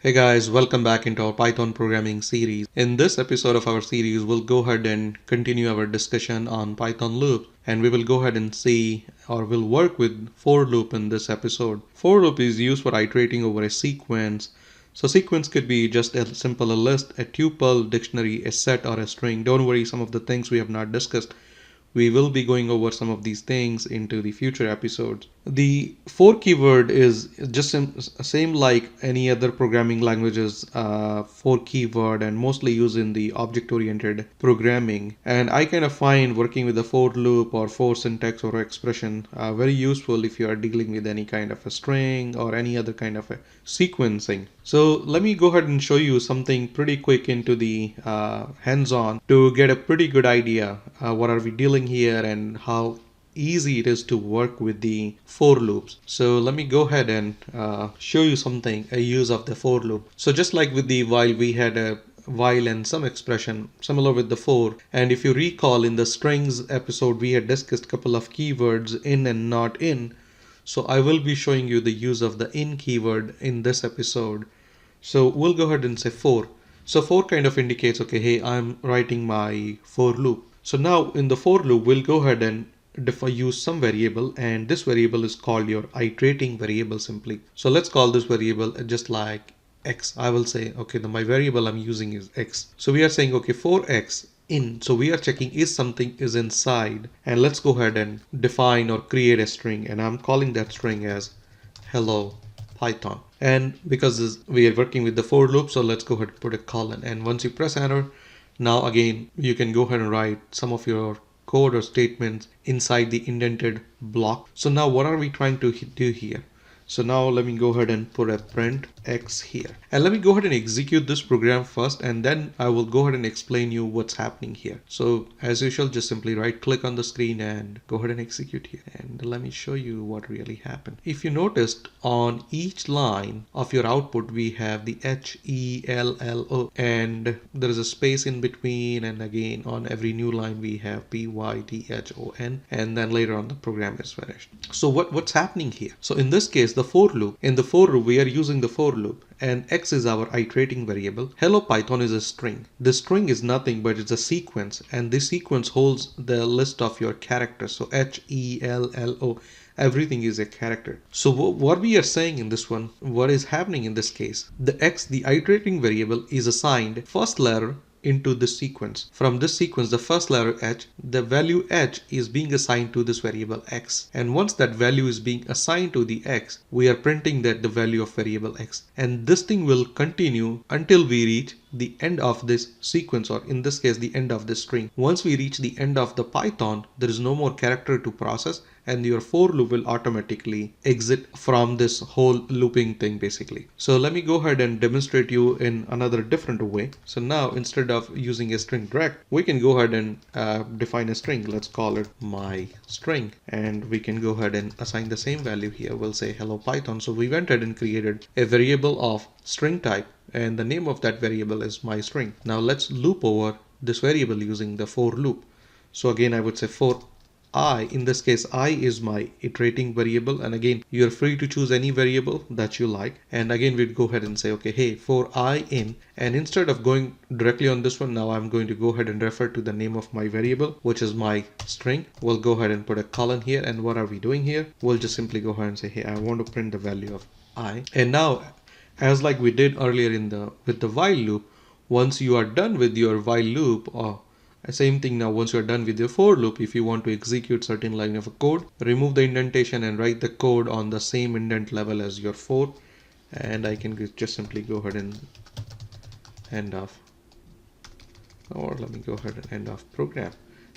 Hey guys, welcome back into our Python programming series. In this episode of our series, we'll go ahead and continue our discussion on Python loops, and we will go ahead and see or we'll work with for loop in this episode. For loop is used for iterating over a sequence. So sequence could be just a simple list, a tuple, dictionary, a set, or a string. Don't worry, some of the things we have not discussed. We will be going over some of these things into the future episodes. The for keyword is just same like any other programming languages for keyword and mostly used in the object-oriented programming. And I kind of find working with the for loop or for syntax or expression very useful if you are dealing with any kind of a string or any other kind of a sequencing. So let me go ahead and show you something pretty quick into the hands-on to get a pretty good idea what are we dealing here and how easy it is to work with the for loops. So let me go ahead and show you something, a use of the for loop. So just like with the while, we had a while and some expression similar with the for, and if you recall in the strings episode we had discussed a couple of keywords in and not in. So I will be showing you the use of the in keyword in this episode. So we'll go ahead and say for. So for kind of indicates, okay, hey, I'm writing my for loop. So now in the for loop, we'll go ahead and use some variable, and this variable is called your iterating variable simply. So let's call this variable just like x. I will say, okay, my variable I'm using is x. So we are saying, okay, for x in, so we are checking is something is inside, and let's go ahead and define or create a string, and I'm calling that string as hello Python. And because we are working with the for loop, so let's go ahead and put a colon, and once you press enter, now again you can go ahead and write some of your code or statements inside the indented block. So now what are we trying to do here? So now let me go ahead and put a print x here, and let me go ahead and execute this program first, and then I will go ahead and explain you what's happening here. So as usual, just simply right click on the screen and go ahead and execute here, and let me show you what really happened. If you noticed, on each line of your output we have the HELLO, and there is a space in between, and again on every new line we have PYTHON, and then later on the program is finished. So what's happening here? So in this case, the for loop, in the for loop we are using the for loop, and x is our iterating variable. Hello Python is a string. The string is nothing but it's a sequence, and this sequence holds the list of your characters. So HELLO, everything is a character. So what we are saying in this one, what is happening in this case, the x, the iterating variable, is assigned first letter into this sequence. From this sequence, the first letter h, the value h is being assigned to this variable x. And once that value is being assigned to the x, we are printing that the value of variable x. And this thing will continue until we reach the end of this sequence, or in this case, the end of this string. Once we reach the end of the Python, there is no more character to process, and your for loop will automatically exit from this whole looping thing basically. So let me go ahead and demonstrate you in another different way. So now instead of using a string direct, we can go ahead and define a string. Let's call it my string, and we can go ahead and assign the same value here. We'll say hello Python. So we went ahead and created a variable of string type, and the name of that variable is my string. Now let's loop over this variable using the for loop. So again, I would say for I, in this case I is my iterating variable, and again you're free to choose any variable that you like. And again we'd go ahead and say, okay, hey, for I in, and instead of going directly on this one, now I'm going to go ahead and refer to the name of my variable, which is my string. We'll go ahead and put a colon here, and what are we doing here? We'll just simply go ahead and say, hey, I want to print the value of I. And now, as like we did earlier with the while loop, once you are done with your while loop, or same thing now, once you're done with your for loop, if you want to execute certain line of code, remove the indentation and write the code on the same indent level as your for, and I can just simply go ahead and end off, or let me go ahead and end off program.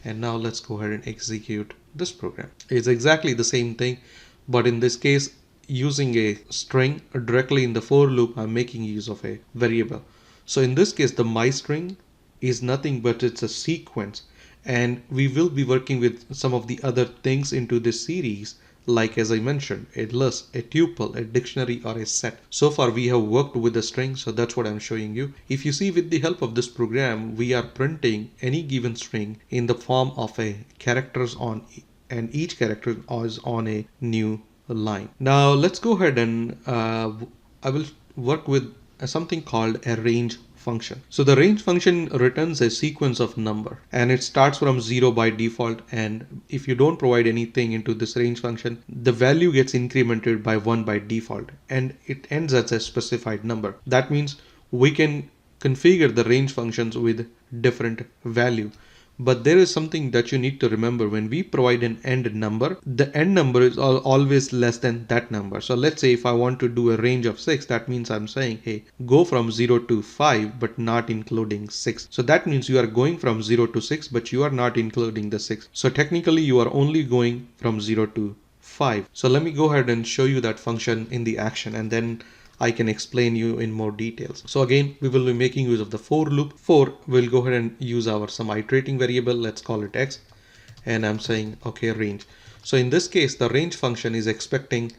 And now let's go ahead and execute this program. It's exactly the same thing, but in this case, using a string directly in the for loop, I'm making use of a variable. So in this case, the my string is nothing but it's a sequence, and we will be working with some of the other things into this series, like as I mentioned, a list, a tuple, a dictionary, or a set. So far we have worked with a string, so that's what I'm showing you. If you see, with the help of this program, we are printing any given string in the form of a characters on, and each character is on a new line. Now let's go ahead and I will work with something called a range function. So the range function returns a sequence of number and it starts from 0 by default, and if you don't provide anything into this range function, the value gets incremented by 1 by default and it ends as a specified number. That means we can configure the range functions with different value. But there is something that you need to remember. When we provide an end number, the end number is always less than that number. So let's say if I want to do a range of 6, that means I'm saying, hey, go from 0 to 5, but not including 6. So that means you are going from 0 to 6, but you are not including the 6. So technically you are only going from 0 to 5. So let me go ahead and show you that function in the action, and then I can explain you in more details. So again, we will be making use of the for loop. For, we'll go ahead and use our some iterating variable. Let's call it x. And I'm saying, okay, range. So in this case, the range function is expecting,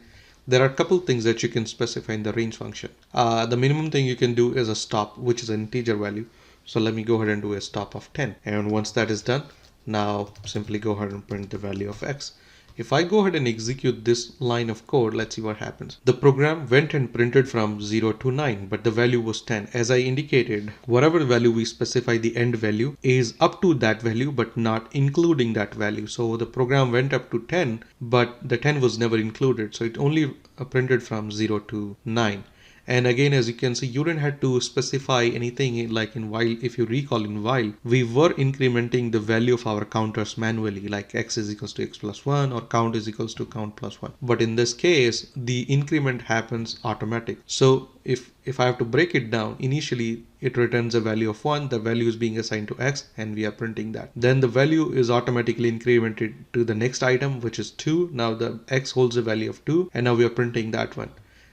there are a couple things that you can specify in the range function. The minimum thing you can do is a stop, which is an integer value. So let me go ahead and do a stop of 10. And once that is done, now simply go ahead and print the value of x. If I go ahead and execute this line of code, let's see what happens. The program went and printed from 0 to 9, but the value was 10. As I indicated, whatever value we specify, the end value is up to that value, but not including that value. So the program went up to 10, but the 10 was never included. So it only printed from 0 to 9. And again, as you can see, you didn't have to specify anything like in while. If you recall, in while, we were incrementing the value of our counters manually, like x is equals to x plus 1 or count is equals to count plus 1. But in this case, the increment happens automatic. So if I have to break it down, initially it returns a value of 1, the value is being assigned to x, and we are printing that. Then the value is automatically incremented to the next item, which is 2. Now the x holds a value of 2, and now we are printing that one.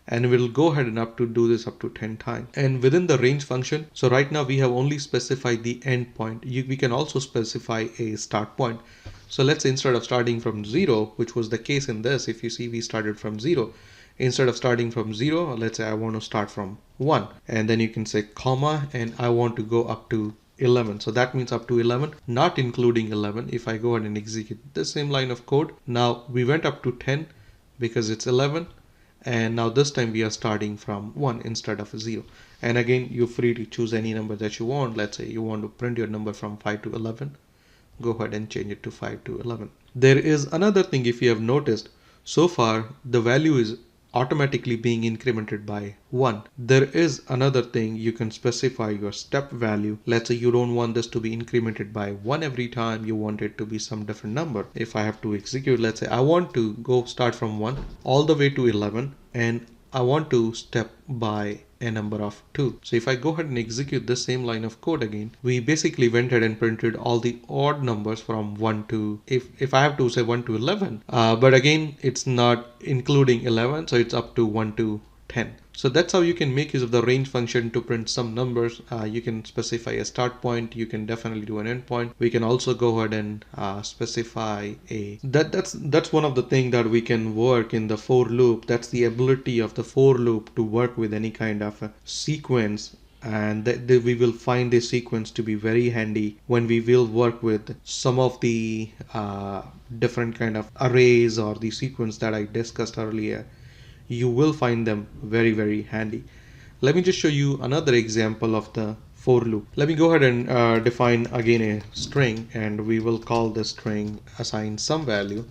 And we'll go ahead and do this up to 10 times. And within the range function, so right now we have only specified the end point. We can also specify a start point. So let's say instead of starting from 0, which was the case in this, if you see we started from 0, instead of starting from 0, let's say I want to start from 1, and then you can say comma, and I want to go up to 11. So that means up to 11, not including 11. If I go ahead and execute the same line of code, now we went up to 10 because it's 11. And now this time we are starting from 1 instead of 0. And again, you're free to choose any number that you want. Let's say you want to print your number from 5 to 11. Go ahead and change it to 5 to 11. There is another thing, if you have noticed, so far the value is automatically being incremented by 1. There is another thing, you can specify your step value. Let's say you don't want this to be incremented by 1 every time, you want it to be some different number. If I have to execute, let's say I want to go start from 1 all the way to 11, and I want to step by a number of 2. So if I go ahead and execute the same line of code again, we basically went ahead and printed all the odd numbers from 1 to, if I have to say 1 to 11, but again, it's not including 11, so it's up to 1 to 10. So that's how you can make use of the range function to print some numbers. You can specify a start point. You can definitely do an end point. We can also go ahead and specify a that's one of the things that we can work in the for loop. That's the ability of the for loop to work with any kind of a sequence, and we will find this sequence to be very handy when we will work with some of the different kind of arrays or the sequence that I discussed earlier. You will find them very, very handy. Let me just show you another example of the for loop. Let me go ahead and define again a string, and we will call the string assign some value.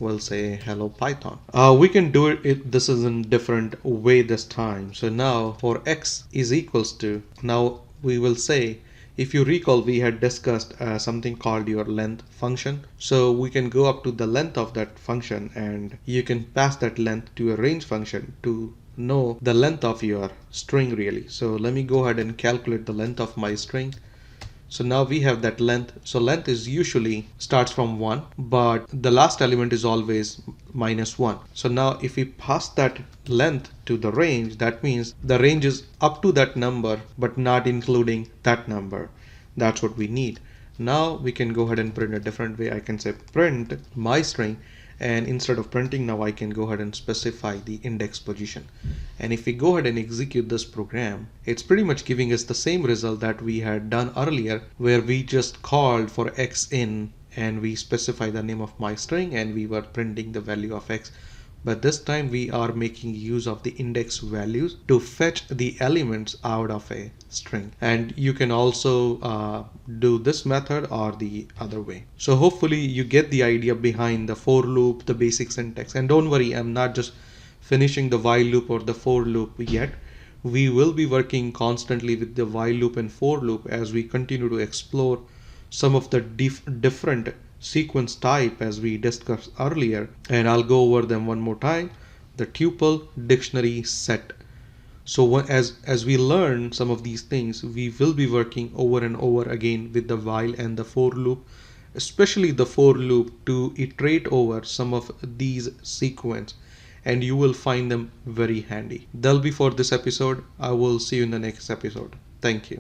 We'll say hello Python. We can do it, this is in different way this time. So now for x is equals to, now we will say, if you recall, we had discussed something called your length function. So we can go up to the length of that function, and you can pass that length to a range function to know the length of your string really. So let me go ahead and calculate the length of my string. So now we have that length. So length is usually starts from 1, but the last element is always -1. So now if we pass that length to the range, that means the range is up to that number, but not including that number. That's what we need. Now we can go ahead and print a different way. I can say print my string, and instead of printing, now I can go ahead and specify the index position. And if we go ahead and execute this program, it's pretty much giving us the same result that we had done earlier, where we just called for x in and we specify the name of my string and we were printing the value of x. but this time we are making use of the index values to fetch the elements out of a string. And you can also do this method or the other way. So hopefully you get the idea behind the for loop, the basic syntax. And don't worry, I'm not just finishing the while loop or the for loop yet. We will be working constantly with the while loop and for loop as we continue to explore some of the different sequence type as we discussed earlier, and I'll go over them one more time. The tuple, dictionary, set. So as we learn some of these things, we will be working over and over again with the while and the for loop, especially the for loop, to iterate over some of these sequence, and you will find them very handy. That'll be for this episode. I will see you in the next episode. Thank you.